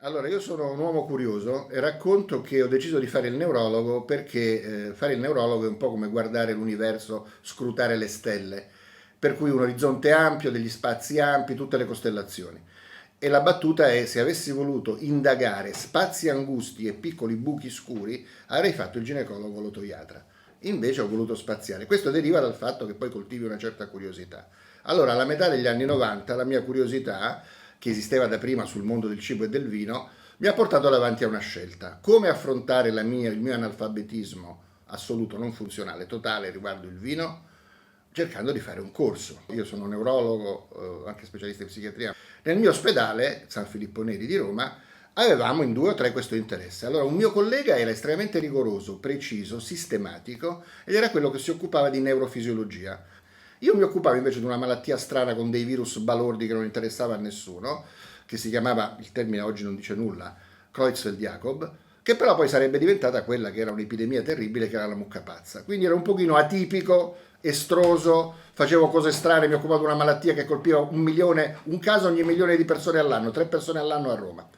Allora, io sono un uomo curioso e racconto che ho deciso di fare il neurologo perché fare il neurologo è un po' come guardare l'universo, scrutare le stelle, per cui un orizzonte ampio, degli spazi ampi, tutte le costellazioni. E la battuta è: se avessi voluto indagare spazi angusti e piccoli buchi scuri, avrei fatto il ginecologo o l'otoiatra. Invece ho voluto spaziare. Questo deriva dal fatto che poi coltivi una certa curiosità. Allora, alla metà degli anni 90, la mia curiosità, che esisteva da prima sul mondo del cibo e del vino, mi ha portato davanti a una scelta: come affrontare il mio analfabetismo assoluto, non funzionale, totale riguardo il vino, cercando di fare un corso. Io sono neurologo, anche specialista in psichiatria. Nel mio ospedale, San Filippo Neri di Roma, avevamo in 2 o 3 questo interesse. Allora, un mio collega era estremamente rigoroso, preciso, sistematico, ed era quello che si occupava di neurofisiologia. Io mi occupavo invece di una malattia strana con dei virus balordi che non interessava a nessuno, che si chiamava, il termine oggi non dice nulla, Creutzfeldt-Jakob, che però poi sarebbe diventata quella che era un'epidemia terribile, che era la mucca pazza. Quindi era un pochino atipico, estroso, facevo cose strane, mi occupavo di una malattia che colpiva 1 milione, un caso ogni milione di persone all'anno, 3 persone all'anno a Roma.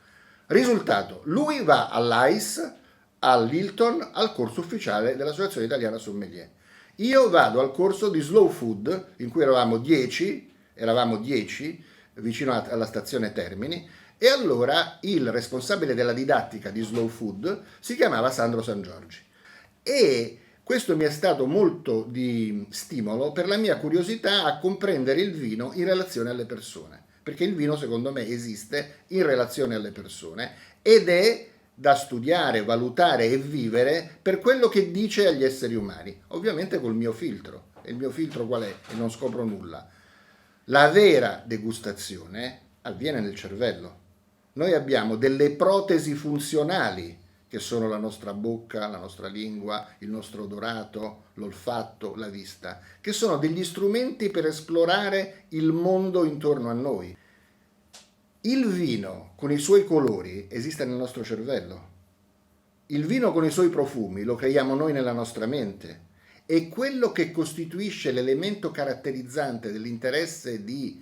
Risultato: lui va all'AIS, all'Hilton, al corso ufficiale dell'Associazione Italiana Sommelier. Io vado al corso di Slow Food, in cui eravamo 10 vicino alla stazione Termini, e allora il responsabile della didattica di Slow Food si chiamava Sandro San Giorgi. E questo mi è stato molto di stimolo per la mia curiosità a comprendere il vino in relazione alle persone, perché il vino secondo me esiste in relazione alle persone ed è da studiare, valutare e vivere per quello che dice agli esseri umani, ovviamente col mio filtro. E il mio filtro qual è? E non scopro nulla. La vera degustazione avviene nel cervello. Noi abbiamo delle protesi funzionali, che sono la nostra bocca, la nostra lingua, il nostro odorato, l'olfatto, la vista, che sono degli strumenti per esplorare il mondo intorno a noi. Il vino con i suoi colori esiste nel nostro cervello. Il vino con i suoi profumi lo creiamo noi nella nostra mente. E quello che costituisce l'elemento caratterizzante dell'interesse di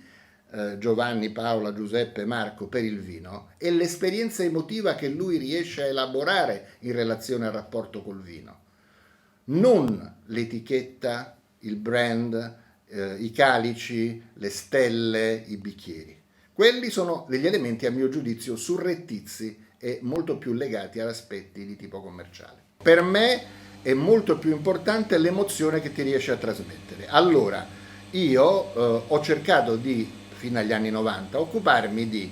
Giovanni, Paola, Giuseppe, Marco per il vino è l'esperienza emotiva che lui riesce a elaborare in relazione al rapporto col vino. Non l'etichetta, il brand, i calici, le stelle, i bicchieri. Quelli sono degli elementi, a mio giudizio, surrettizi e molto più legati ad aspetti di tipo commerciale. Per me è molto più importante l'emozione che ti riesce a trasmettere. Allora, io ho cercato di, fino agli anni 90, occuparmi di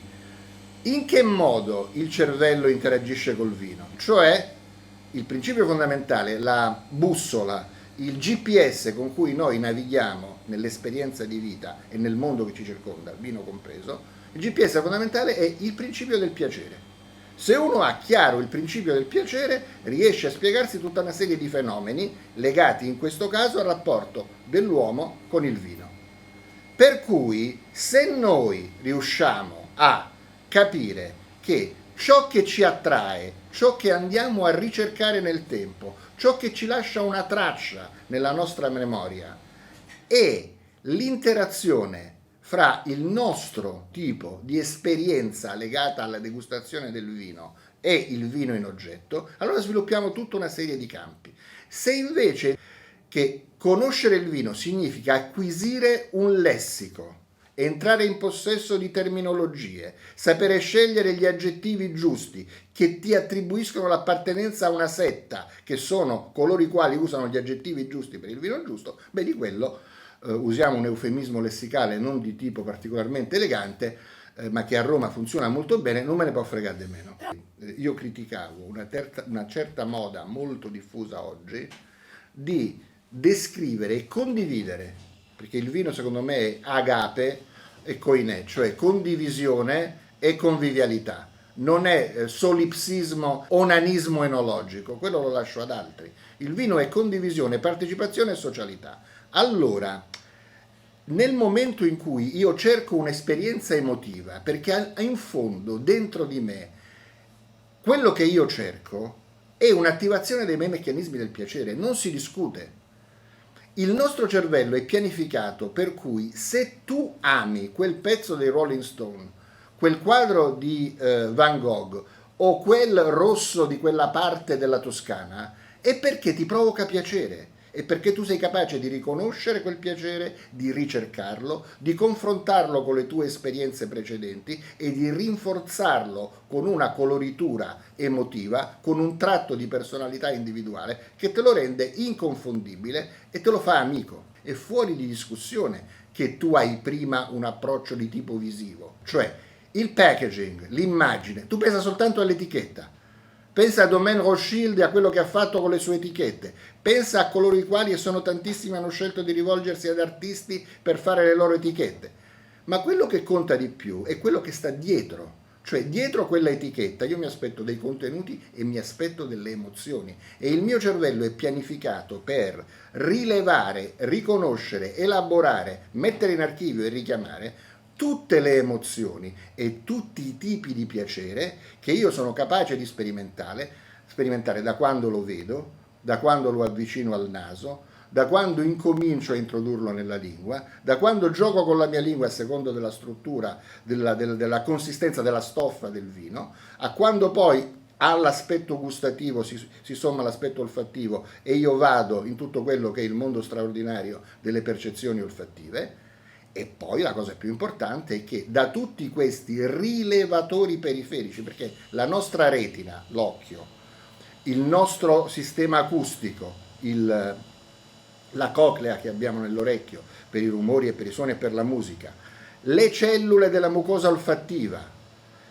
in che modo il cervello interagisce col vino, cioè il principio fondamentale, la bussola, il GPS con cui noi navighiamo nell'esperienza di vita e nel mondo che ci circonda, vino compreso. Il GPS fondamentale è il principio del piacere. Se uno ha chiaro il principio del piacere, riesce a spiegarsi tutta una serie di fenomeni legati in questo caso al rapporto dell'uomo con il vino. Per cui, se noi riusciamo a capire che ciò che ci attrae, ciò che andiamo a ricercare nel tempo, ciò che ci lascia una traccia nella nostra memoria, è l'interazione fra il nostro tipo di esperienza legata alla degustazione del vino e il vino in oggetto, allora sviluppiamo tutta una serie di campi. Se invece che conoscere il vino significa acquisire un lessico, entrare in possesso di terminologie, sapere scegliere gli aggettivi giusti che ti attribuiscono l'appartenenza a una setta, che sono coloro i quali usano gli aggettivi giusti per il vino giusto, beh, di quello usiamo un eufemismo lessicale non di tipo particolarmente elegante, ma che a Roma funziona molto bene, non me ne può fregare di meno. Io criticavo una certa moda molto diffusa oggi di descrivere e condividere, perché il vino secondo me è agape e koiné, cioè condivisione e convivialità. Non è solipsismo, onanismo enologico, quello lo lascio ad altri. Il vino è condivisione, partecipazione e socialità. Allora, nel momento in cui io cerco un'esperienza emotiva, perché in fondo, dentro di me, quello che io cerco è un'attivazione dei miei meccanismi del piacere, non si discute. Il nostro cervello è pianificato per cui se tu ami quel pezzo dei Rolling Stone, quel quadro di Van Gogh o quel rosso di quella parte della Toscana, è perché ti provoca piacere. E perché tu sei capace di riconoscere quel piacere, di ricercarlo, di confrontarlo con le tue esperienze precedenti e di rinforzarlo con una coloritura emotiva, con un tratto di personalità individuale che te lo rende inconfondibile e te lo fa amico. È fuori di discussione che tu hai prima un approccio di tipo visivo, cioè il packaging, l'immagine, tu pensa soltanto all'etichetta. Pensa a Domaine Rothschild e a quello che ha fatto con le sue etichette. Pensa a coloro i quali, e sono tantissimi, hanno scelto di rivolgersi ad artisti per fare le loro etichette. Ma quello che conta di più è quello che sta dietro. Cioè, dietro quella etichetta io mi aspetto dei contenuti e mi aspetto delle emozioni. E il mio cervello è pianificato per rilevare, riconoscere, elaborare, mettere in archivio e richiamare tutte le emozioni e tutti i tipi di piacere che io sono capace di sperimentare da quando lo vedo, da quando lo avvicino al naso, da quando incomincio a introdurlo nella lingua, da quando gioco con la mia lingua a secondo della struttura, della consistenza della stoffa del vino, a quando poi all'aspetto gustativo si somma l'aspetto olfattivo e io vado in tutto quello che è il mondo straordinario delle percezioni olfattive. E poi la cosa più importante è che da tutti questi rilevatori periferici, perché la nostra retina, l'occhio, il nostro sistema acustico, la coclea che abbiamo nell'orecchio per i rumori e per i suoni e per la musica, le cellule della mucosa olfattiva,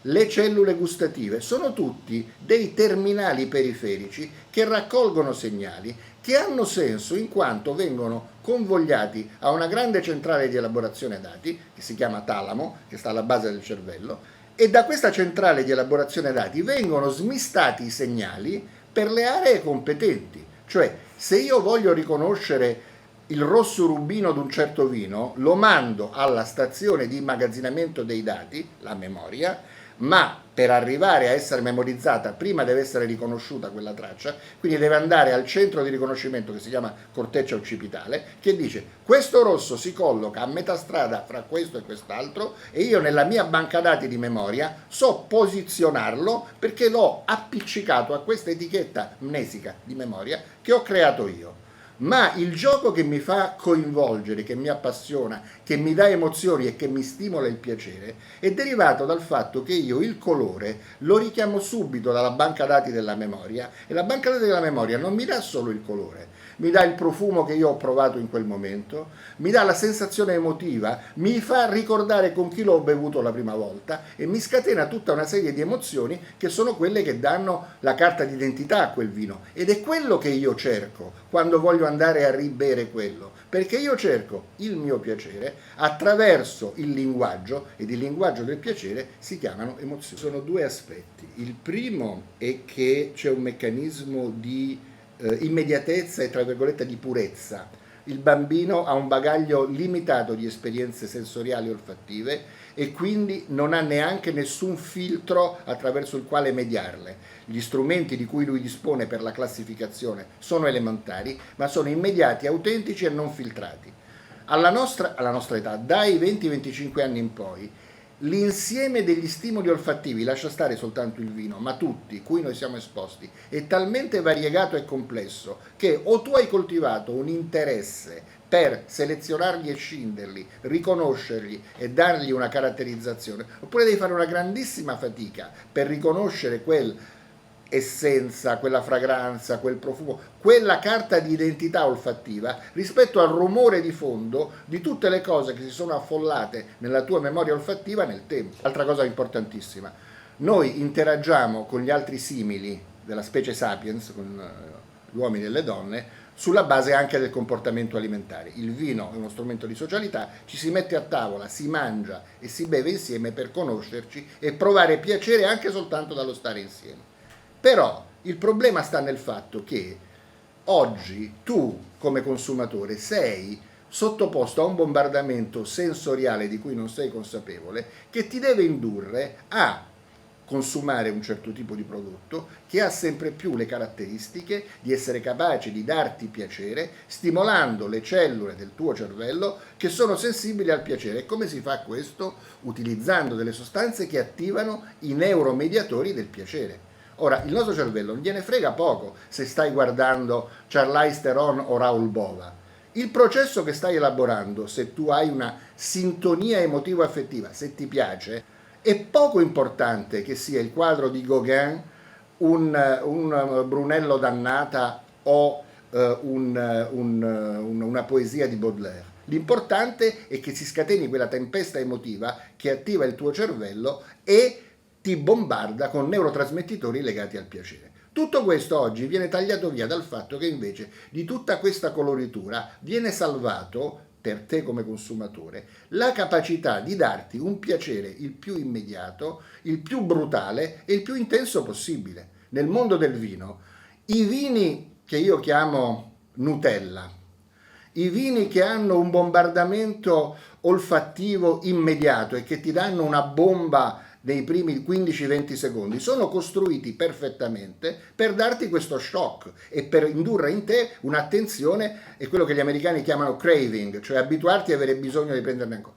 le cellule gustative, sono tutti dei terminali periferici che raccolgono segnali che hanno senso in quanto vengono convogliati a una grande centrale di elaborazione dati, che si chiama talamo, che sta alla base del cervello, e da questa centrale di elaborazione dati vengono smistati i segnali per le aree competenti. Cioè, se io voglio riconoscere il rosso rubino di un certo vino, lo mando alla stazione di immagazzinamento dei dati, la memoria, ma per arrivare a essere memorizzata prima deve essere riconosciuta quella traccia, quindi deve andare al centro di riconoscimento che si chiama corteccia occipitale, che dice questo rosso si colloca a metà strada fra questo e quest'altro e io nella mia banca dati di memoria so posizionarlo perché l'ho appiccicato a questa etichetta mnesica di memoria che ho creato io. Ma il gioco che mi fa coinvolgere, che mi appassiona, che mi dà emozioni e che mi stimola il piacere, è derivato dal fatto che io il colore lo richiamo subito dalla banca dati della memoria e la banca dati della memoria non mi dà solo il colore, mi dà il profumo che io ho provato in quel momento, mi dà la sensazione emotiva, mi fa ricordare con chi l'ho bevuto la prima volta e mi scatena tutta una serie di emozioni che sono quelle che danno la carta d'identità a quel vino ed è quello che io cerco quando voglio andare a ribere quello, perché io cerco il mio piacere attraverso il linguaggio ed il linguaggio del piacere si chiamano emozioni. Sono due aspetti. Il primo è che c'è un meccanismo di immediatezza e tra virgolette di purezza. Il bambino ha un bagaglio limitato di esperienze sensoriali olfattive e quindi non ha neanche nessun filtro attraverso il quale mediarle. Gli strumenti di cui lui dispone per la classificazione sono elementari, ma sono immediati, autentici e non filtrati. Alla nostra età, dai 20-25 anni in poi, l'insieme degli stimoli olfattivi, lascia stare soltanto il vino, ma tutti, cui noi siamo esposti, è talmente variegato e complesso che o tu hai coltivato un interesse per selezionarli e scinderli, riconoscerli e dargli una caratterizzazione, oppure devi fare una grandissima fatica per riconoscere quel essenza, quella fragranza, quel profumo, quella carta di identità olfattiva rispetto al rumore di fondo di tutte le cose che si sono affollate nella tua memoria olfattiva nel tempo. Altra cosa importantissima, noi interagiamo con gli altri simili della specie sapiens, con gli uomini e le donne, sulla base anche del comportamento alimentare. Il vino è uno strumento di socialità, ci si mette a tavola, si mangia e si beve insieme per conoscerci e provare piacere anche soltanto dallo stare insieme. Però il problema sta nel fatto che oggi tu come consumatore sei sottoposto a un bombardamento sensoriale di cui non sei consapevole che ti deve indurre a consumare un certo tipo di prodotto che ha sempre più le caratteristiche di essere capace di darti piacere, stimolando le cellule del tuo cervello che sono sensibili al piacere. E come si fa questo? Utilizzando delle sostanze che attivano i neuromediatori del piacere. Ora, il nostro cervello non gliene frega poco se stai guardando Charlize Theron o Raoul Bova. Il processo che stai elaborando, se tu hai una sintonia emotivo-affettiva, se ti piace, è poco importante che sia il quadro di Gauguin, un Brunello Dannata o una poesia di Baudelaire. L'importante è che si scateni quella tempesta emotiva che attiva il tuo cervello e ti bombarda con neurotrasmettitori legati al piacere. Tutto questo oggi viene tagliato via dal fatto che invece di tutta questa coloritura viene salvato, per te come consumatore, la capacità di darti un piacere il più immediato, il più brutale e il più intenso possibile. Nel mondo del vino, i vini che io chiamo Nutella, i vini che hanno un bombardamento olfattivo immediato e che ti danno una bomba nei primi 15-20 secondi, sono costruiti perfettamente per darti questo shock e per indurre in te un'attenzione e quello che gli americani chiamano craving, cioè abituarti a avere bisogno di prenderne ancora.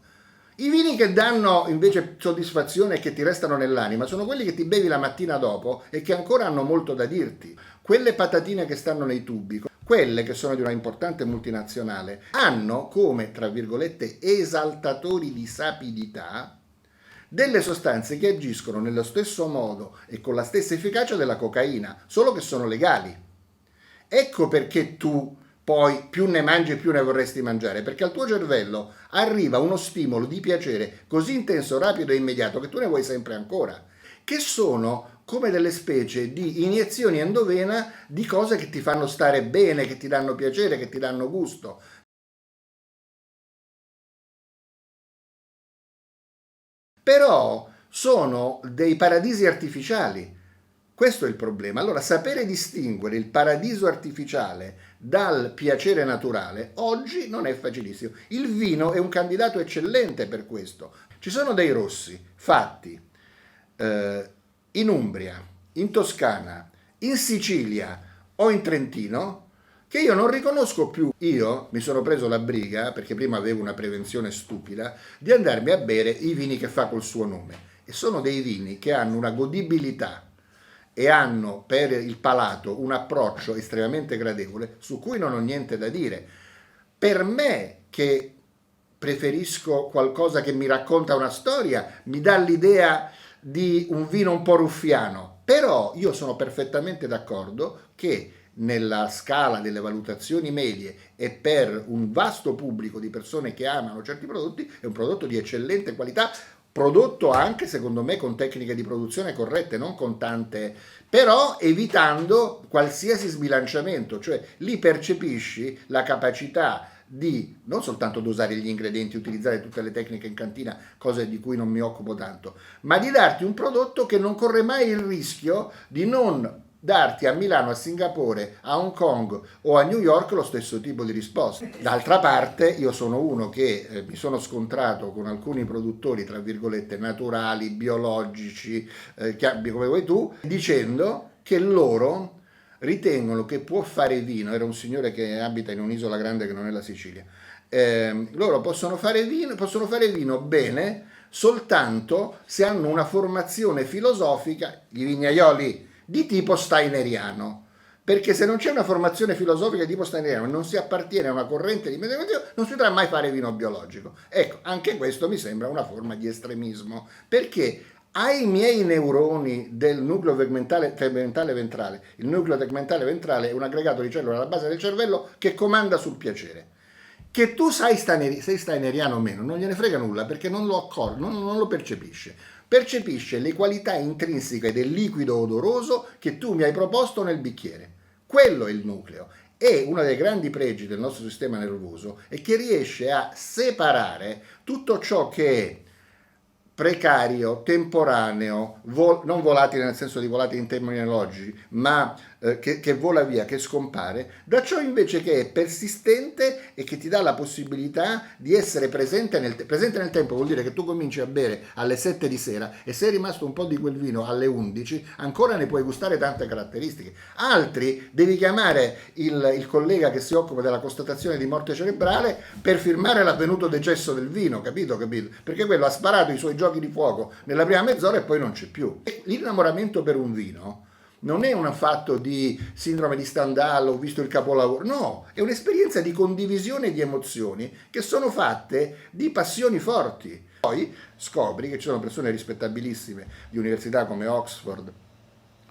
I vini che danno invece soddisfazione e che ti restano nell'anima sono quelli che ti bevi la mattina dopo e che ancora hanno molto da dirti. Quelle patatine che stanno nei tubi, quelle che sono di una importante multinazionale, hanno come, tra virgolette, esaltatori di sapidità delle sostanze che agiscono nello stesso modo e con la stessa efficacia della cocaina, solo che sono legali. Ecco perché tu poi più ne mangi più ne vorresti mangiare, perché al tuo cervello arriva uno stimolo di piacere così intenso, rapido e immediato che tu ne vuoi sempre ancora, che sono come delle specie di iniezioni endovena di cose che ti fanno stare bene, che ti danno piacere, che ti danno gusto. Però sono dei paradisi artificiali. Questo è il problema. Allora, sapere distinguere il paradiso artificiale dal piacere naturale oggi non è facilissimo. Il vino è un candidato eccellente per questo. Ci sono dei rossi fatti in Umbria, in Toscana, in Sicilia o in Trentino che io non riconosco più. Io mi sono preso la briga, perché prima avevo una prevenzione stupida, di andarmi a bere i vini che fa col suo nome. E sono dei vini che hanno una godibilità e hanno per il palato un approccio estremamente gradevole su cui non ho niente da dire. Per me, che preferisco qualcosa che mi racconta una storia, mi dà l'idea di un vino un po' ruffiano, però io sono perfettamente d'accordo che nella scala delle valutazioni medie e per un vasto pubblico di persone che amano certi prodotti è un prodotto di eccellente qualità, prodotto anche secondo me con tecniche di produzione corrette, non con tante, però evitando qualsiasi sbilanciamento, cioè lì percepisci la capacità di non soltanto dosare gli ingredienti, utilizzare tutte le tecniche in cantina, cose di cui non mi occupo tanto, ma di darti un prodotto che non corre mai il rischio di non darti a Milano, a Singapore, a Hong Kong o a New York lo stesso tipo di risposta. D'altra parte io sono uno che mi sono scontrato con alcuni produttori, tra virgolette, naturali, biologici, come vuoi tu, dicendo che loro ritengono che può fare vino, era un signore che abita in un'isola grande che non è la Sicilia, loro possono fare vino bene soltanto se hanno una formazione filosofica, i vignaioli, di tipo steineriano, perché se non c'è una formazione filosofica di tipo steineriano e non si appartiene a una corrente di medioevo non si potrà mai fare vino biologico. Ecco, anche questo mi sembra una forma di estremismo, perché ai miei neuroni del nucleo tegmentale ventrale, il nucleo tegmentale ventrale è un aggregato di cellule alla base del cervello che comanda sul piacere. Che tu sei steineriano o meno, non gliene frega nulla perché non lo accorge, non lo percepisce. Percepisce le qualità intrinseche del liquido odoroso che tu mi hai proposto nel bicchiere. Quello è il nucleo. E uno dei grandi pregi del nostro sistema nervoso è che riesce a separare tutto ciò che è precario, temporaneo, non volatile nel senso di volatile in termini logici, ma che vola via, che scompare, da ciò invece che è persistente e che ti dà la possibilità di essere presente nel tempo. Vuol dire che tu cominci a bere alle 7 di sera e se è rimasto un po' di quel vino alle 11, ancora ne puoi gustare tante caratteristiche. Altri devi chiamare il collega che si occupa della constatazione di morte cerebrale per firmare l'avvenuto decesso del vino, capito? Perché quello ha sparato i suoi giochi di fuoco nella prima mezz'ora e poi non c'è più. E l'innamoramento per un vino non è un fatto di sindrome di Stendhal, ho visto il capolavoro, no, è un'esperienza di condivisione di emozioni che sono fatte di passioni forti. Poi scopri che ci sono persone rispettabilissime di università come Oxford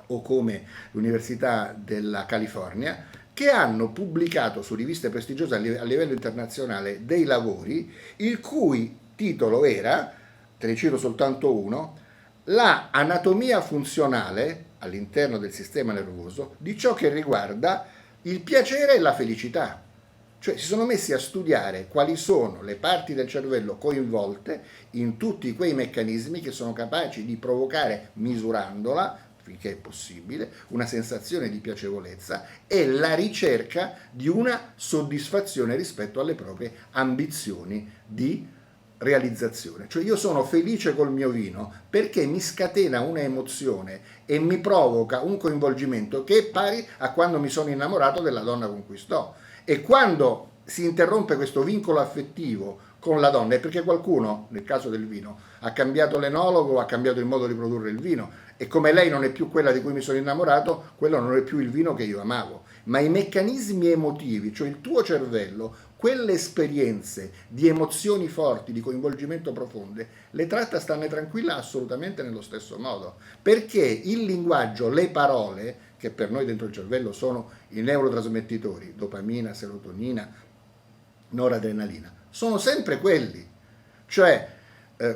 o come l'Università della California che hanno pubblicato su riviste prestigiose a livello internazionale dei lavori il cui titolo era, te ne cito soltanto uno, la anatomia funzionale all'interno del sistema nervoso di ciò che riguarda il piacere e la felicità. Cioè si sono messi a studiare quali sono le parti del cervello coinvolte in tutti quei meccanismi che sono capaci di provocare, misurandola, finché è possibile, una sensazione di piacevolezza e la ricerca di una soddisfazione rispetto alle proprie ambizioni di realizzazione. Cioè io sono felice col mio vino perché mi scatena una emozione e mi provoca un coinvolgimento che è pari a quando mi sono innamorato della donna con cui sto. E quando si interrompe questo vincolo affettivo con la donna è perché qualcuno, nel caso del vino, ha cambiato l'enologo, ha cambiato il modo di produrre il vino e come lei non è più quella di cui mi sono innamorato, quello non è più il vino che io amavo. Ma i meccanismi emotivi, cioè il tuo cervello, quelle esperienze di emozioni forti, di coinvolgimento profonde, le tratta stanne tranquilla assolutamente nello stesso modo. Perché il linguaggio, le parole, che per noi dentro il cervello sono i neurotrasmettitori, dopamina, serotonina, noradrenalina, sono sempre quelli. Cioè,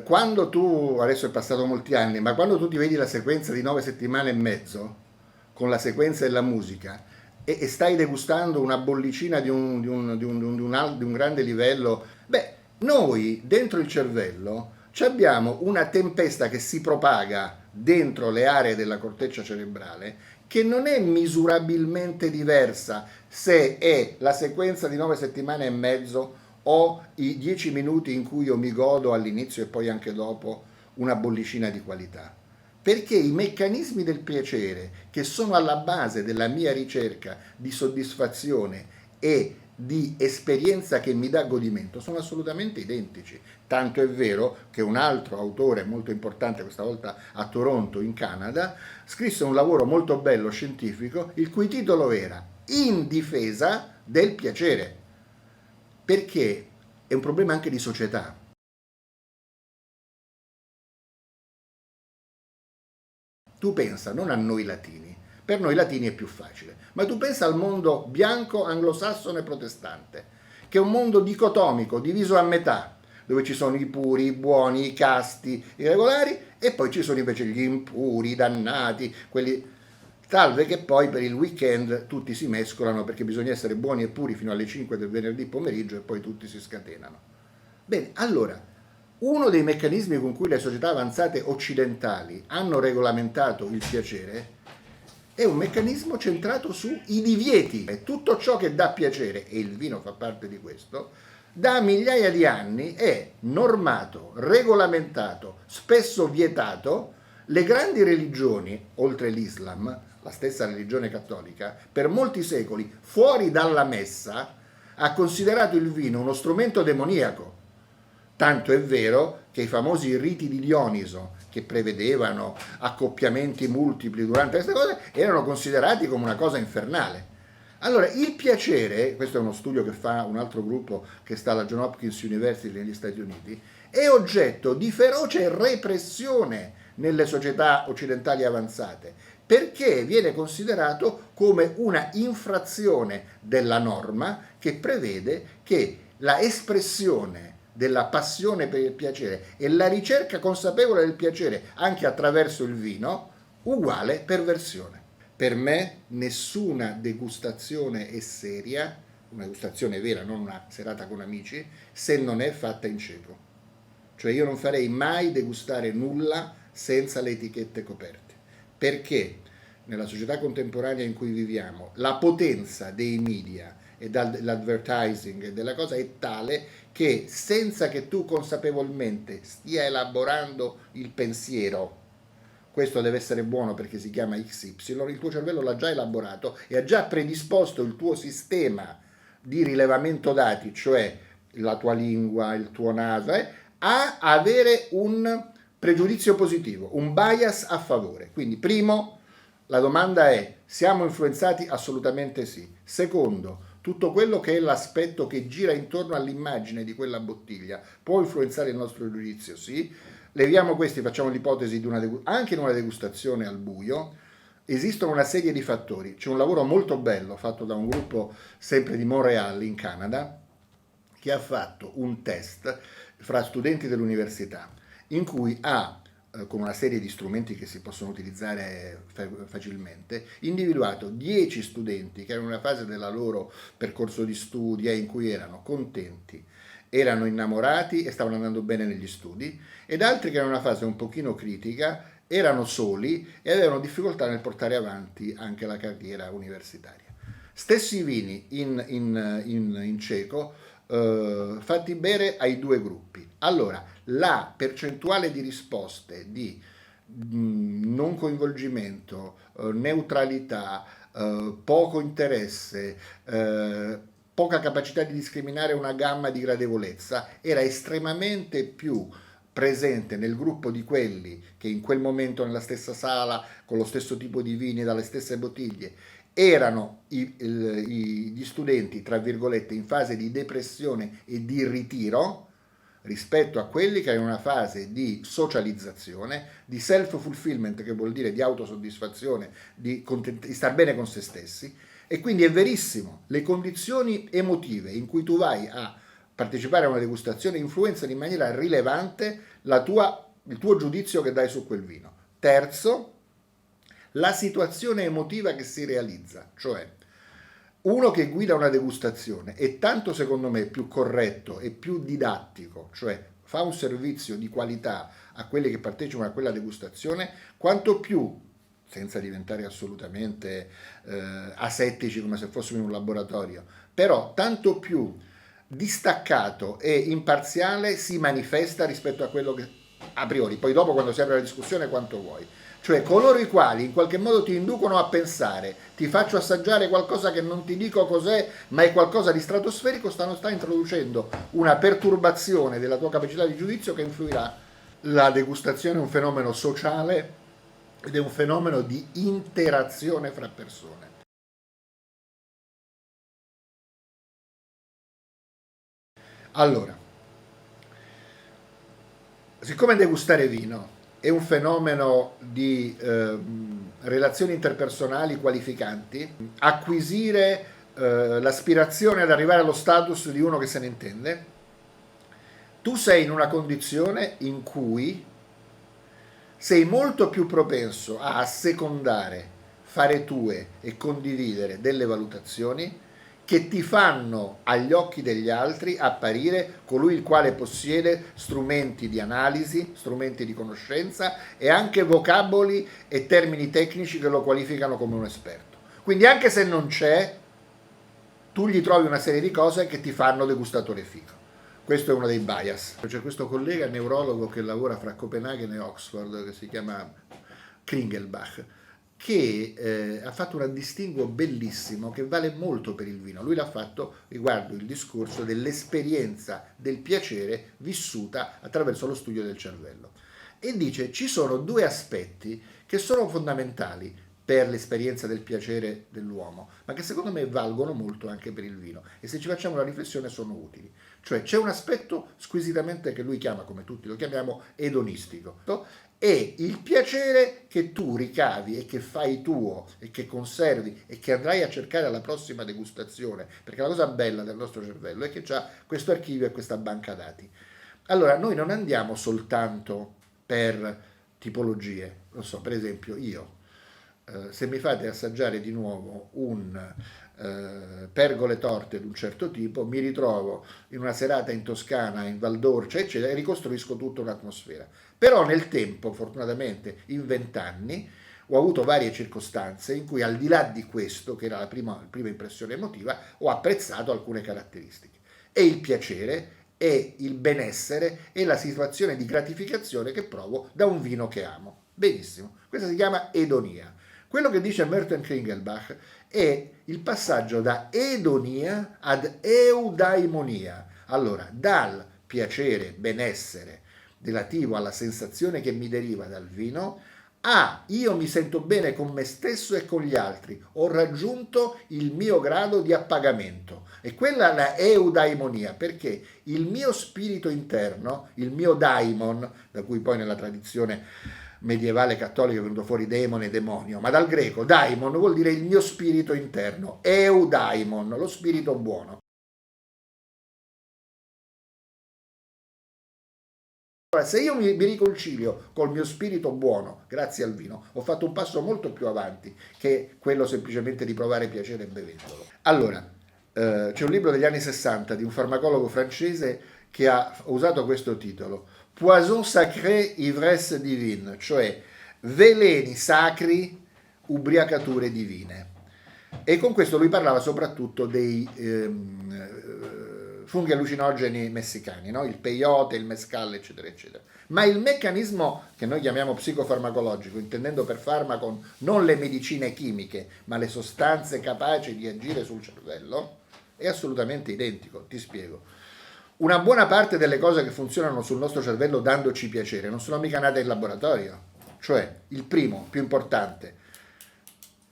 quando tu, adesso è passato molti anni, ma quando tu ti vedi la sequenza di 9 settimane e mezzo, con la sequenza della musica, e stai degustando una bollicina di un grande livello, beh, noi dentro il cervello abbiamo una tempesta che si propaga dentro le aree della corteccia cerebrale che non è misurabilmente diversa se è la sequenza di 9 settimane e mezzo o i 10 minuti in cui io mi godo all'inizio e poi anche dopo una bollicina di qualità. Perché i meccanismi del piacere che sono alla base della mia ricerca di soddisfazione e di esperienza che mi dà godimento sono assolutamente identici. Tanto è vero che un altro autore molto importante, questa volta a Toronto in Canada, scrisse un lavoro molto bello scientifico il cui titolo era In difesa del piacere, perché è un problema anche di società. Tu pensa non a noi latini, per noi latini è più facile, ma tu pensa al mondo bianco, anglosassone, protestante, che è un mondo dicotomico, diviso a metà, dove ci sono i puri, i buoni, i casti, i regolari, e poi ci sono invece gli impuri, i dannati, quelli salve che poi per il weekend tutti si mescolano perché bisogna essere buoni e puri fino alle 5 del venerdì pomeriggio e poi tutti si scatenano. Bene, allora, uno dei meccanismi con cui le società avanzate occidentali hanno regolamentato il piacere è un meccanismo centrato sui divieti. E tutto ciò che dà piacere, e il vino fa parte di questo, da migliaia di anni è normato, regolamentato, spesso vietato. Le grandi religioni, oltre l'Islam, la stessa religione cattolica, per molti secoli, fuori dalla messa, ha considerato il vino uno strumento demoniaco. Tanto è vero che i famosi riti di Dioniso, che prevedevano accoppiamenti multipli durante queste cose, erano considerati come una cosa infernale. Allora, il piacere, questo è uno studio che fa un altro gruppo che sta alla John Hopkins University negli Stati Uniti, è oggetto di feroce repressione nelle società occidentali avanzate, perché viene considerato come una infrazione della norma che prevede che la espressione della passione per il piacere e la ricerca consapevole del piacere anche attraverso il vino, uguale perversione. Per me nessuna degustazione è seria, una degustazione vera, non una serata con amici, se non è fatta in cieco. Cioè io non farei mai degustare nulla senza le etichette coperte. Perché? nella società contemporanea in cui viviamo, la potenza dei media e dell'advertising e della cosa è tale che senza che tu consapevolmente stia elaborando il pensiero, questo deve essere buono perché si chiama XY, il tuo cervello l'ha già elaborato e ha già predisposto il tuo sistema di rilevamento dati, cioè la tua lingua, il tuo naso, a avere un pregiudizio positivo, un bias a favore. Quindi primo, la domanda è: siamo influenzati? Assolutamente sì. Secondo, tutto quello che è l'aspetto che gira intorno all'immagine di quella bottiglia può influenzare il nostro giudizio? Sì. Leviamo questi, facciamo l'ipotesi di anche in una degustazione al buio. Esistono una serie di fattori. C'è un lavoro molto bello fatto da un gruppo sempre di Montreal in Canada che ha fatto un test fra studenti dell'università in cui ha, con una serie di strumenti che si possono utilizzare facilmente, individuato 10 studenti che erano in una fase della loro percorso di studi in cui erano contenti, erano innamorati e stavano andando bene negli studi, ed altri che erano in una fase un pochino critica, erano soli e avevano difficoltà nel portare avanti anche la carriera universitaria. Stessi vini in ceco fatti bere ai due gruppi. Allora, la percentuale di risposte di non coinvolgimento, neutralità, poco interesse, poca capacità di discriminare una gamma di gradevolezza era estremamente più presente nel gruppo di quelli che in quel momento nella stessa sala, con lo stesso tipo di vini, dalle stesse bottiglie, erano gli studenti, tra virgolette, in fase di depressione e di ritiro, rispetto a quelli che erano in una fase di socializzazione, di self-fulfillment, che vuol dire di autosoddisfazione, di star bene con se stessi. E quindi è verissimo, le condizioni emotive in cui tu vai a partecipare a una degustazione influenzano in maniera rilevante il tuo giudizio che dai su quel vino. Terzo, la situazione emotiva che si realizza, cioè uno che guida una degustazione è tanto, secondo me, più corretto e più didattico, cioè fa un servizio di qualità a quelli che partecipano a quella degustazione, quanto più, senza diventare assolutamente asettici come se fossimo in un laboratorio, però tanto più distaccato e imparziale si manifesta rispetto a quello che a priori, poi dopo quando si apre la discussione quanto vuoi. Cioè coloro i quali in qualche modo ti inducono a pensare, ti faccio assaggiare qualcosa che non ti dico cos'è, ma è qualcosa di stratosferico, sta introducendo una perturbazione della tua capacità di giudizio che influirà. La degustazione è un fenomeno sociale ed è un fenomeno di interazione fra persone. Allora, siccome degustare vino è un fenomeno di relazioni interpersonali qualificanti, acquisire l'aspirazione ad arrivare allo status di uno che se ne intende, tu sei in una condizione in cui sei molto più propenso a assecondare, fare tue e condividere delle valutazioni che ti fanno agli occhi degli altri apparire colui il quale possiede strumenti di analisi, strumenti di conoscenza e anche vocaboli e termini tecnici che lo qualificano come un esperto. Quindi anche se non c'è, tu gli trovi una serie di cose che ti fanno degustatore fico. Questo è uno dei bias. C'è questo collega neurologo che lavora fra Copenaghen e Oxford, che si chiama Kringelbach, che ha fatto un distinguo bellissimo che vale molto per il vino. Lui l'ha fatto riguardo il discorso dell'esperienza del piacere vissuta attraverso lo studio del cervello. E dice: ci sono due aspetti che sono fondamentali per l'esperienza del piacere dell'uomo, ma che secondo me valgono molto anche per il vino, e se ci facciamo una riflessione sono utili. Cioè c'è un aspetto squisitamente che lui chiama, come tutti lo chiamiamo, edonistico, e il piacere che tu ricavi e che fai tuo e che conservi e che andrai a cercare alla prossima degustazione, perché la cosa bella del nostro cervello è che ha questo archivio e questa banca dati. Allora noi non andiamo soltanto per tipologie, non so, per esempio io, se mi fate assaggiare di nuovo un pergole torte di un certo tipo, mi ritrovo in una serata in Toscana, in Val d'Orcia, eccetera, e ricostruisco tutta un'atmosfera. Però nel tempo, fortunatamente, in 20 anni, Ho avuto varie circostanze in cui, al di là di questo, che era la prima impressione emotiva, ho apprezzato alcune caratteristiche. E il piacere e il benessere e la situazione di gratificazione che provo da un vino che amo. Benissimo, questa si chiama edonia. Quello che dice Merton Kringelbach è il passaggio da edonia ad eudaimonia. Allora, dal piacere, benessere relativo alla sensazione che mi deriva dal vino, io mi sento bene con me stesso e con gli altri, ho raggiunto il mio grado di appagamento. E quella è la eudaimonia, perché il mio spirito interno, il mio daimon, da cui poi nella tradizione medievale cattolica è venuto fuori demone e demonio, ma dal greco daimon vuol dire il mio spirito interno, eudaimon, lo spirito buono. Allora, se io mi riconcilio col mio spirito buono, grazie al vino, ho fatto un passo molto più avanti che quello semplicemente di provare piacere bevendolo. Allora, c'è un libro degli anni 60 di un farmacologo francese che ha usato questo titolo, Poison sacré, ivresse divine, cioè veleni sacri, ubriacature divine. E con questo lui parlava soprattutto dei funghi allucinogeni messicani, no? Il peyote, il mescal, eccetera, eccetera. Ma il meccanismo che noi chiamiamo psicofarmacologico, intendendo per farmaco non le medicine chimiche, ma le sostanze capaci di agire sul cervello, è assolutamente identico. Ti spiego. Una buona parte delle cose che funzionano sul nostro cervello dandoci piacere non sono mica nate in laboratorio. Cioè, il primo, più importante,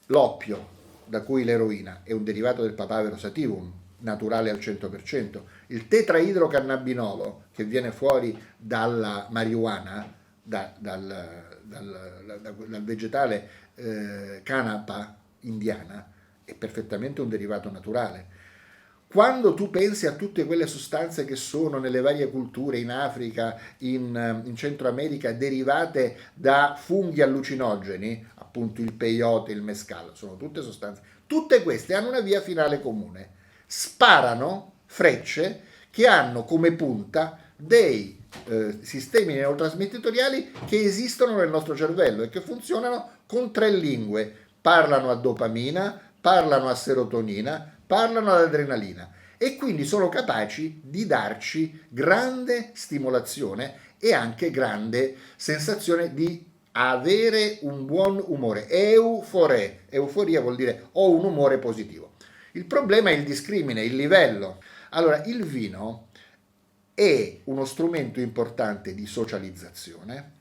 l'oppio, da cui l'eroina è un derivato del papavero sativum, naturale al 100%, il tetraidrocannabinolo che viene fuori dalla marijuana, dal vegetale canapa indiana, è perfettamente un derivato naturale. Quando tu pensi a tutte quelle sostanze che sono nelle varie culture, in Africa, in Centro America, derivate da funghi allucinogeni, appunto il peyote, il mescal, sono tutte sostanze, tutte queste hanno una via finale comune. Sparano frecce che hanno come punta dei sistemi neurotrasmettitoriali che esistono nel nostro cervello e che funzionano con 3 lingue. Parlano a dopamina, parlano a serotonina, parlano ad adrenalina e quindi sono capaci di darci grande stimolazione e anche grande sensazione di avere un buon umore. Euforia vuol dire ho un umore positivo. Il problema è il discrimine, il livello. Allora, il vino è uno strumento importante di socializzazione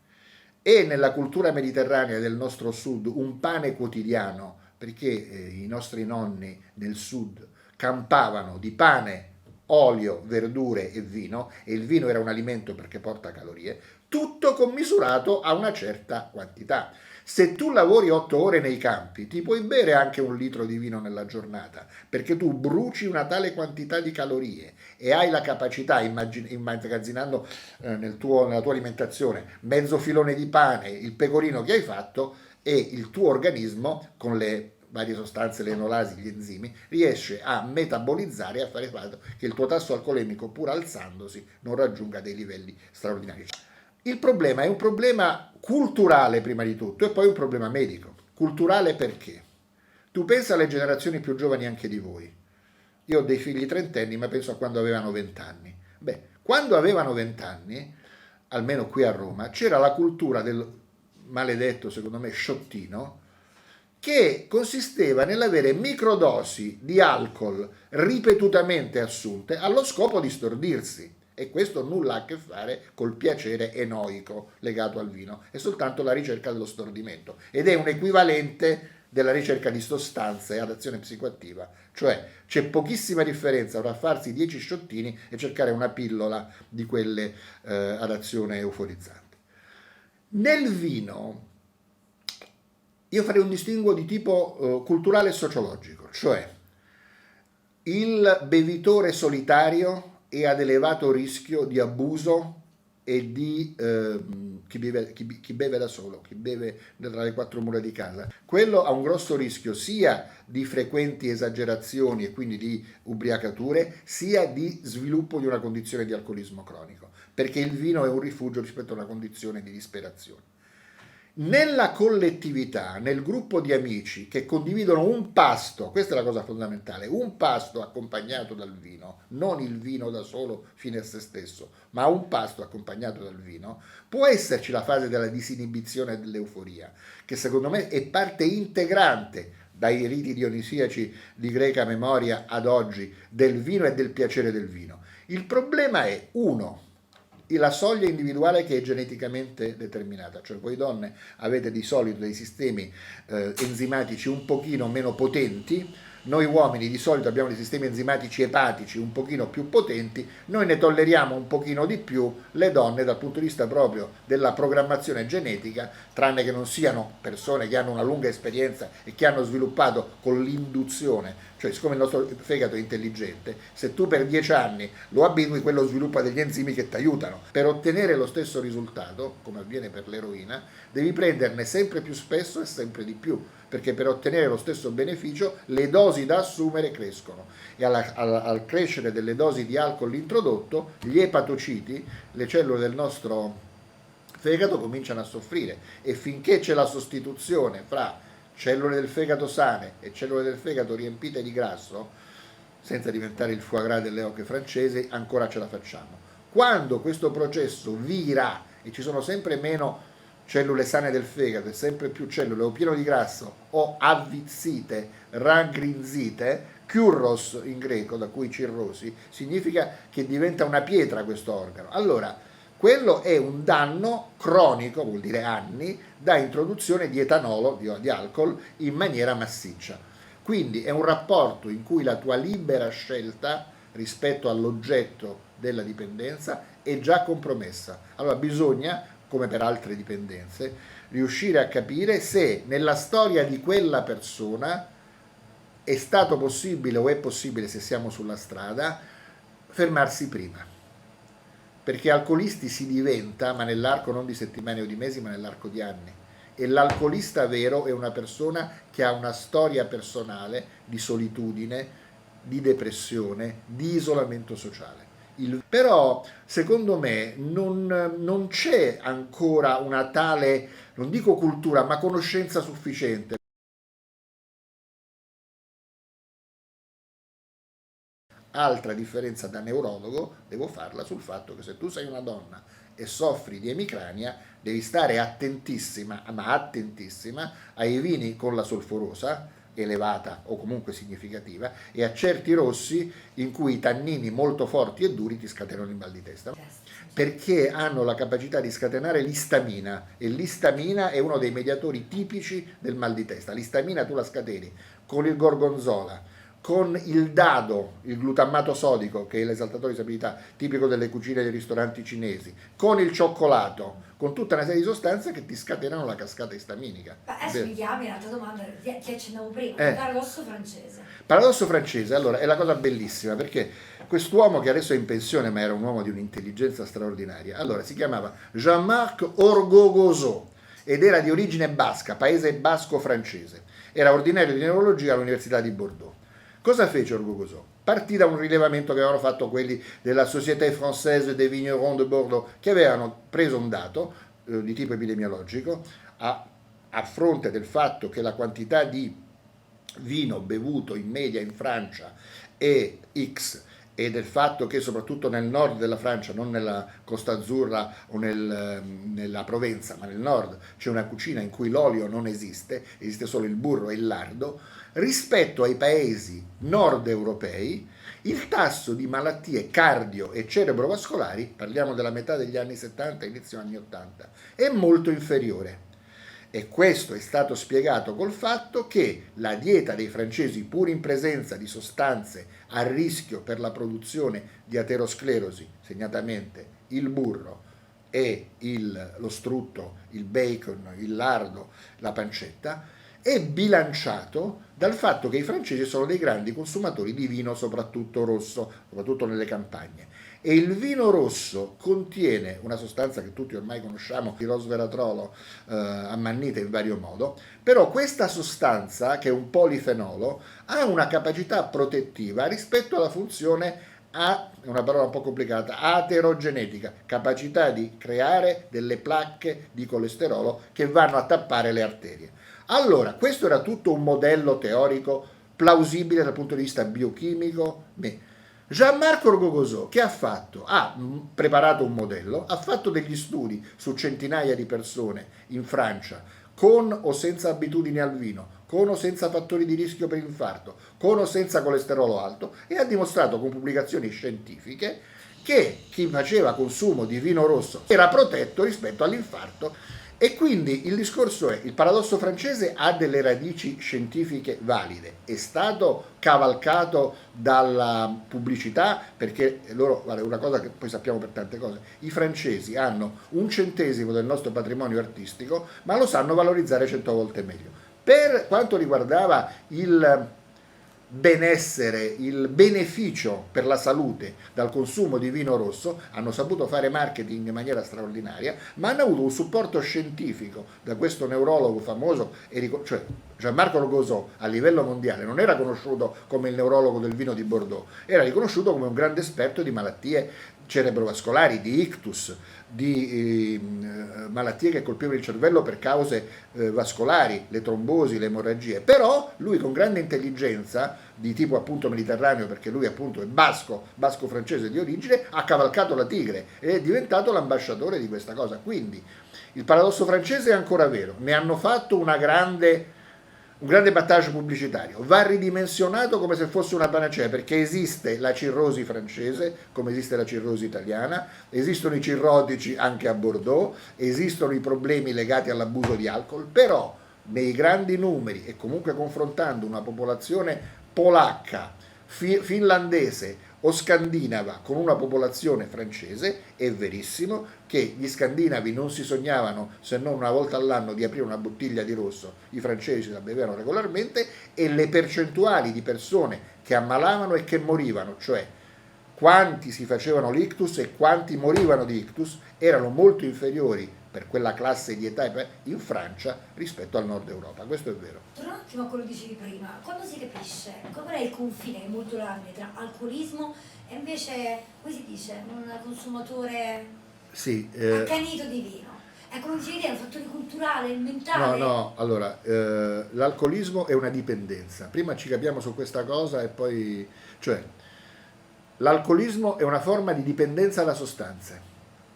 e nella cultura mediterranea del nostro sud un pane quotidiano, perché i nostri nonni nel sud campavano di pane, olio, verdure e vino, e il vino era un alimento perché porta calorie, tutto commisurato a una certa quantità. Se tu lavori 8 ore nei campi, ti puoi bere anche 1 litro di vino nella giornata, perché tu bruci una tale quantità di calorie e hai la capacità, immagazzinando nella tua alimentazione, mezzo filone di pane, il pecorino che hai fatto, e il tuo organismo, con le varie sostanze, le enolasi, gli enzimi, riesce a metabolizzare e a fare in modo che il tuo tasso alcolemico, pur alzandosi, non raggiunga dei livelli straordinari. Il problema è un problema culturale prima di tutto e poi un problema medico. Culturale perché? Tu pensa alle generazioni più giovani anche di voi. Io ho dei figli trentenni, ma penso a quando avevano 20 anni. Beh, quando avevano 20 anni, almeno qui a Roma, c'era la cultura del maledetto, secondo me, sciottino, che consisteva nell'avere microdosi di alcol ripetutamente assunte allo scopo di stordirsi. E questo nulla ha a che fare col piacere enoico legato al vino, è soltanto la ricerca dello stordimento ed è un equivalente della ricerca di sostanze ad azione psicoattiva, cioè c'è pochissima differenza tra farsi 10 sciottini e cercare una pillola di quelle ad azione euforizzante. Nel vino io farei un distinguo di tipo culturale e sociologico, cioè il bevitore solitario è ad elevato rischio di abuso e di chi beve da solo, chi beve tra le 4 mura di casa. Quello ha un grosso rischio sia di frequenti esagerazioni e quindi di ubriacature, sia di sviluppo di una condizione di alcolismo cronico, perché il vino è un rifugio rispetto a una condizione di disperazione. Nella collettività, nel gruppo di amici che condividono un pasto, questa è la cosa fondamentale, un pasto accompagnato dal vino, non il vino da solo fine a se stesso, ma un pasto accompagnato dal vino, può esserci la fase della disinibizione e dell'euforia, che secondo me è parte integrante dai riti dionisiaci di greca memoria ad oggi del vino e del piacere del vino. Il problema è, uno, la soglia individuale che è geneticamente determinata, cioè voi donne avete di solito dei sistemi enzimatici un pochino meno potenti, noi uomini di solito abbiamo dei sistemi enzimatici epatici un pochino più potenti, noi ne tolleriamo un pochino di più, le donne dal punto di vista proprio della programmazione genetica, tranne che non siano persone che hanno una lunga esperienza e che hanno sviluppato con l'induzione, cioè siccome il nostro fegato è intelligente, se tu per 10 anni lo abitui, quello sviluppa degli enzimi che ti aiutano. Per ottenere lo stesso risultato, come avviene per l'eroina, devi prenderne sempre più spesso e sempre di più, perché per ottenere lo stesso beneficio le dosi da assumere crescono e al crescere delle dosi di alcol introdotto, gli epatociti, le cellule del nostro fegato cominciano a soffrire e finché c'è la sostituzione fra cellule del fegato sane e cellule del fegato riempite di grasso, senza diventare il foie gras delle oche francesi, ancora ce la facciamo. Quando questo processo vira e ci sono sempre meno cellule sane del fegato e sempre più cellule o pieno di grasso o avvizzite, raggrinzite, churros in greco, da cui cirrosi, significa che diventa una pietra questo organo. Allora, quello è un danno cronico, vuol dire anni, da introduzione di etanolo, di alcol, in maniera massiccia. Quindi è un rapporto in cui la tua libera scelta rispetto all'oggetto della dipendenza è già compromessa. Allora bisogna, come per altre dipendenze, riuscire a capire se nella storia di quella persona è stato possibile o è possibile, se siamo sulla strada, fermarsi prima. Perché alcolisti si diventa, ma nell'arco non di settimane o di mesi, ma nell'arco di anni. E l'alcolista vero è una persona che ha una storia personale di solitudine, di depressione, di isolamento sociale. Però, secondo me, non c'è ancora una tale, non dico cultura, ma conoscenza sufficiente. Altra differenza da neurologo devo farla sul fatto che se tu sei una donna e soffri di emicrania devi stare attentissima, ma attentissima, ai vini con la solforosa elevata o comunque significativa e a certi rossi in cui i tannini molto forti e duri ti scatenano il mal di testa, perché hanno la capacità di scatenare l'istamina e l'istamina è uno dei mediatori tipici del mal di testa. L'istamina tu la scateni con il gorgonzola, con il dado, il glutammato sodico, che è l'esaltatore di stabilità tipico delle cucine dei ristoranti cinesi, con il cioccolato, con tutta una serie di sostanze che ti scatenano la cascata istaminica. Ma adesso mi chiami un'altra domanda, ti accennavo prima, il paradosso francese. Paradosso francese, allora, è la cosa bellissima, perché quest'uomo che adesso è in pensione, ma era un uomo di un'intelligenza straordinaria, allora si chiamava Jean-Marc Orgogozo ed era di origine basca, paese basco francese. Era ordinario di neurologia all'Università di Bordeaux. Cosa fece Orgogoso? Partì da un rilevamento che avevano fatto quelli della Société Française des Vignerons de Bordeaux, che avevano preso un dato di tipo epidemiologico a fronte del fatto che la quantità di vino bevuto in media in Francia è X e del fatto che soprattutto nel nord della Francia, non nella Costa Azzurra o nella Provenza, ma nel nord c'è una cucina in cui l'olio non esiste, esiste solo il burro e il lardo, rispetto ai paesi nord europei il tasso di malattie cardio e cerebrovascolari, parliamo della metà degli anni 70 inizio anni 80, è molto inferiore. E questo è stato spiegato col fatto che la dieta dei francesi, pur in presenza di sostanze a rischio per la produzione di aterosclerosi, segnatamente il burro e lo strutto, il bacon, il lardo, la pancetta, è bilanciato dal fatto che i francesi sono dei grandi consumatori di vino, soprattutto rosso, soprattutto nelle campagne. E il vino rosso contiene una sostanza che tutti ormai conosciamo, il resveratrolo ammannita in vario modo, però questa sostanza, che è un polifenolo, ha una capacità protettiva rispetto alla funzione è una parola un po' complicata, aterogenetica, capacità di creare delle placche di colesterolo che vanno a tappare le arterie. Allora, questo era tutto un modello teorico plausibile dal punto di vista biochimico. Jean-Marc Rogozot che ha fatto? Ha preparato un modello, ha fatto degli studi su centinaia di persone in Francia con o senza abitudini al vino, con o senza fattori di rischio per infarto, con o senza colesterolo alto, e ha dimostrato con pubblicazioni scientifiche che chi faceva consumo di vino rosso era protetto rispetto all'infarto. E quindi il discorso è, il paradosso francese ha delle radici scientifiche valide, è stato cavalcato dalla pubblicità, perché loro, guarda, una cosa che poi sappiamo per tante cose, i francesi hanno 1/100 del nostro patrimonio artistico, ma lo sanno valorizzare 100 volte meglio. Per quanto riguardava il benessere, il beneficio per la salute dal consumo di vino rosso, hanno saputo fare marketing in maniera straordinaria, ma hanno avuto un supporto scientifico da questo neurologo famoso, cioè Jean-Marc Rogozot a livello mondiale non era conosciuto come il neurologo del vino di Bordeaux, era riconosciuto come un grande esperto di malattie cerebrovascolari, di ictus, di malattie che colpivano il cervello per cause vascolari, le trombosi, le emorragie. Però lui con grande intelligenza, di tipo appunto mediterraneo, perché lui appunto è basco francese di origine, ha cavalcato la tigre ed è diventato l'ambasciatore di questa cosa. Quindi il paradosso francese è ancora vero, ne hanno fatto un grande battage pubblicitario, va ridimensionato come se fosse una panacea, perché esiste la cirrosi francese come esiste la cirrosi italiana, esistono i cirrotici anche a Bordeaux, esistono i problemi legati all'abuso di alcol, però nei grandi numeri e comunque confrontando una popolazione polacca, finlandese o scandinava con una popolazione francese, è verissimo che gli scandinavi non si sognavano, se non una volta all'anno, di aprire una bottiglia di rosso, i francesi la bevevano regolarmente, e le percentuali di persone che ammalavano e che morivano, cioè quanti si facevano l'ictus e quanti morivano di ictus, erano molto inferiori per quella classe di età in Francia rispetto al nord Europa. Questo è vero. Torno un attimo a quello che dicevi prima, quando si capisce qual è il confine, che è molto labile, tra alcolismo e invece, come si dice, un consumatore accanito di vino? È come dicevi te, è un fattore culturale, mentale? No, allora, l'alcolismo è una dipendenza. Prima ci capiamo su questa cosa e poi, cioè, l'alcolismo è una forma di dipendenza da sostanze.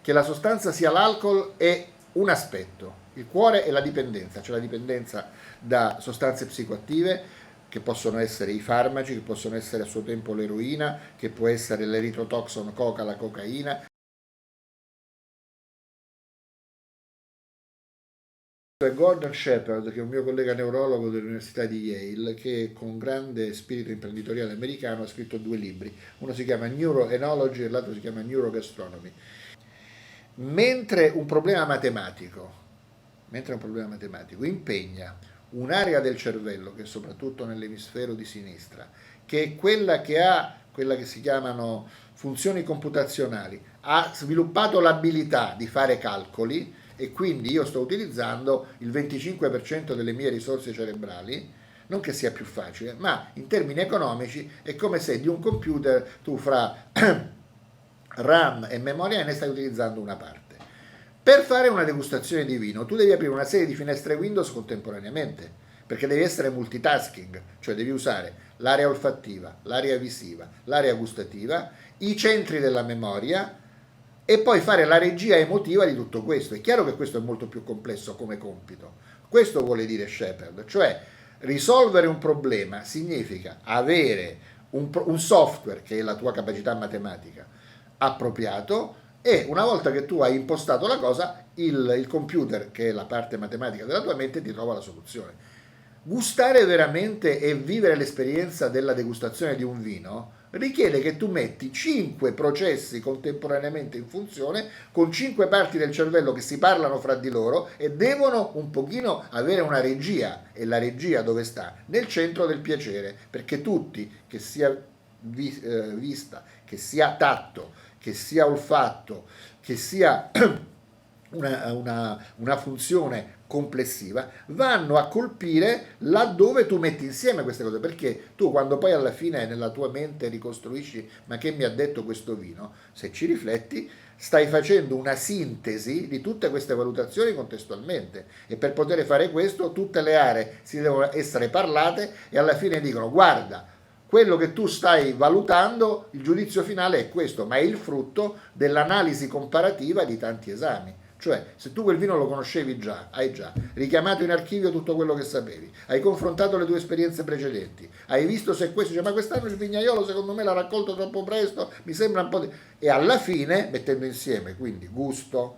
Che la sostanza sia l'alcol è un aspetto, il cuore è la dipendenza, cioè la dipendenza da sostanze psicoattive, che possono essere i farmaci, che possono essere a suo tempo l'eroina, che può essere l'eritrotoxon coca, la cocaina. Gordon Shepherd, che è un mio collega neurologo dell'Università di Yale, che con grande spirito imprenditoriale americano ha scritto 2 libri, uno si chiama Neuroenology e l'altro si chiama Neurogastronomy. Mentre un problema matematico impegna un'area del cervello, che è soprattutto nell'emisfero di sinistra, che è quella che si chiamano funzioni computazionali, ha sviluppato l'abilità di fare calcoli, e quindi io sto utilizzando il 25% delle mie risorse cerebrali, non che sia più facile, ma in termini economici è come se di un computer tu fra RAM e memoria ne stai utilizzando una parte. Per fare una degustazione di vino tu devi aprire una serie di finestre Windows contemporaneamente, perché devi essere multitasking, cioè devi usare l'area olfattiva, l'area visiva, l'area gustativa, i centri della memoria e poi fare la regia emotiva di tutto questo. È chiaro che questo è molto più complesso come compito. Questo vuole dire Shepherd, cioè risolvere un problema significa avere un software, che è la tua capacità matematica, appropriato, e una volta che tu hai impostato la cosa, il computer, che è la parte matematica della tua mente, ti trova la soluzione. Gustare veramente e vivere l'esperienza della degustazione di un vino richiede che tu metti 5 processi contemporaneamente in funzione, con 5 parti del cervello che si parlano fra di loro e devono un pochino avere una regia. E la regia dove sta? Nel centro del piacere, perché tutti, che sia vista, che sia tatto, che sia olfatto, che sia una funzione complessiva, vanno a colpire laddove tu metti insieme queste cose, perché tu quando poi alla fine nella tua mente ricostruisci ma che mi ha detto questo vino, se ci rifletti stai facendo una sintesi di tutte queste valutazioni contestualmente, e per poter fare questo tutte le aree si devono essere parlate e alla fine dicono guarda, quello che tu stai valutando, il giudizio finale è questo, ma è il frutto dell'analisi comparativa di tanti esami. Cioè, se tu quel vino lo conoscevi già, hai già richiamato in archivio tutto quello che sapevi, hai confrontato le tue esperienze precedenti, hai visto se questo, dice, ma quest'anno il vignaiolo secondo me l'ha raccolto troppo presto, mi sembra un po' di... E alla fine, mettendo insieme quindi gusto,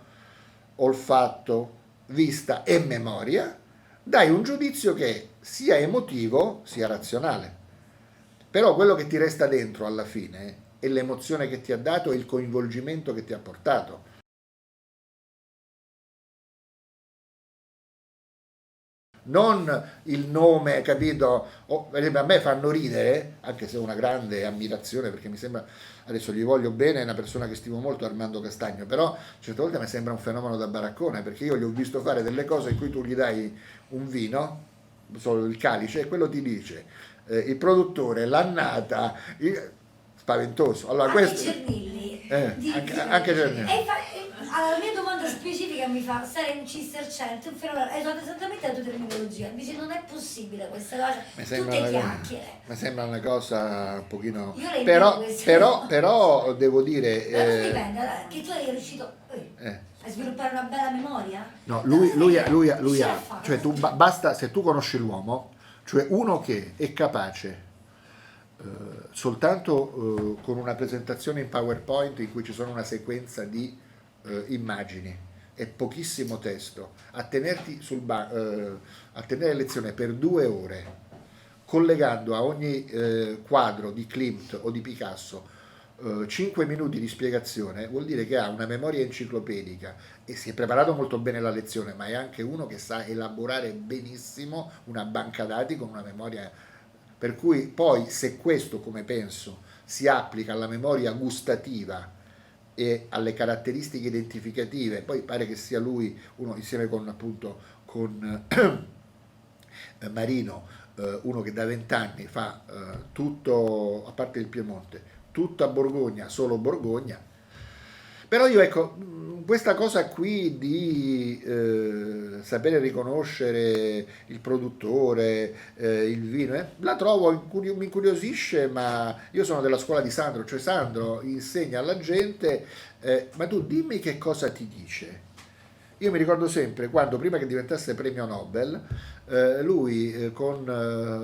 olfatto, vista e memoria, dai un giudizio che sia emotivo sia razionale. Però quello che ti resta dentro alla fine è l'emozione che ti ha dato e il coinvolgimento che ti ha portato. Non il nome, capito? A me fanno ridere, anche se ho una grande ammirazione, perché mi sembra, adesso gli voglio bene, è una persona che stimo molto, Armando Castagno, però certe volte mi sembra un fenomeno da baraccone, perché io gli ho visto fare delle cose in cui tu gli dai un vino, solo il calice, e quello ti dice il produttore, l'annata, spaventoso. Allora, anche questo... Cernilli. Anche Cernilli. Alla mia domanda specifica mi fa, sarei un cistercente, un fenomeno, esattamente la tua terminologia, dice non è possibile questa cosa, tutte chiacchiere. Mi sembra una cosa un pochino... Però però devo dire... Però dipende, che tu hai riuscito a sviluppare una bella memoria? No, lui ha... Cioè tu basta, se tu conosci l'uomo, cioè uno che è capace soltanto con una presentazione in PowerPoint in cui ci sono una sequenza di immagini e pochissimo testo, a tenerti a tenere lezione per 2 ore, collegando a ogni quadro di Klimt o di Picasso 5 minuti di spiegazione, vuol dire che ha una memoria enciclopedica e si è preparato molto bene la lezione, ma è anche uno che sa elaborare benissimo una banca dati con una memoria, per cui poi se questo, come penso, si applica alla memoria gustativa e alle caratteristiche identificative, poi pare che sia lui, uno insieme con appunto con Marino, uno che da 20 anni fa tutto, a parte il Piemonte, tutta Borgogna, solo Borgogna. Però io ecco, questa cosa qui di sapere riconoscere il produttore, il vino, la trovo, mi incuriosisce, ma io sono della scuola di Sandro, cioè Sandro insegna alla gente, ma tu dimmi che cosa ti dice. Io mi ricordo sempre quando, prima che diventasse premio Nobel, lui con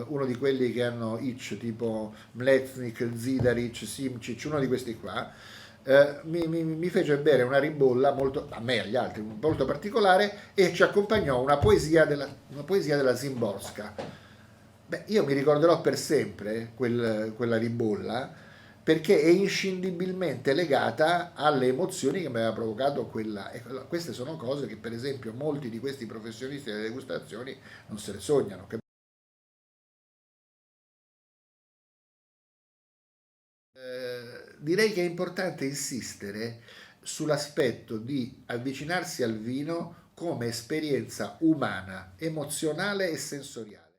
uno di quelli che hanno Hitch, tipo Mlecznik, Zidaric, Simcic, uno di questi qua, mi fece bere una ribolla molto, a me e agli altri, molto particolare, e ci accompagnò una poesia della Szymborska. Beh, io mi ricorderò per sempre quella ribolla, perché è inscindibilmente legata alle emozioni che mi aveva provocato quella. E queste sono cose che per esempio molti di questi professionisti delle degustazioni non se le sognano. Direi che è importante insistere sull'aspetto di avvicinarsi al vino come esperienza umana, emozionale e sensoriale.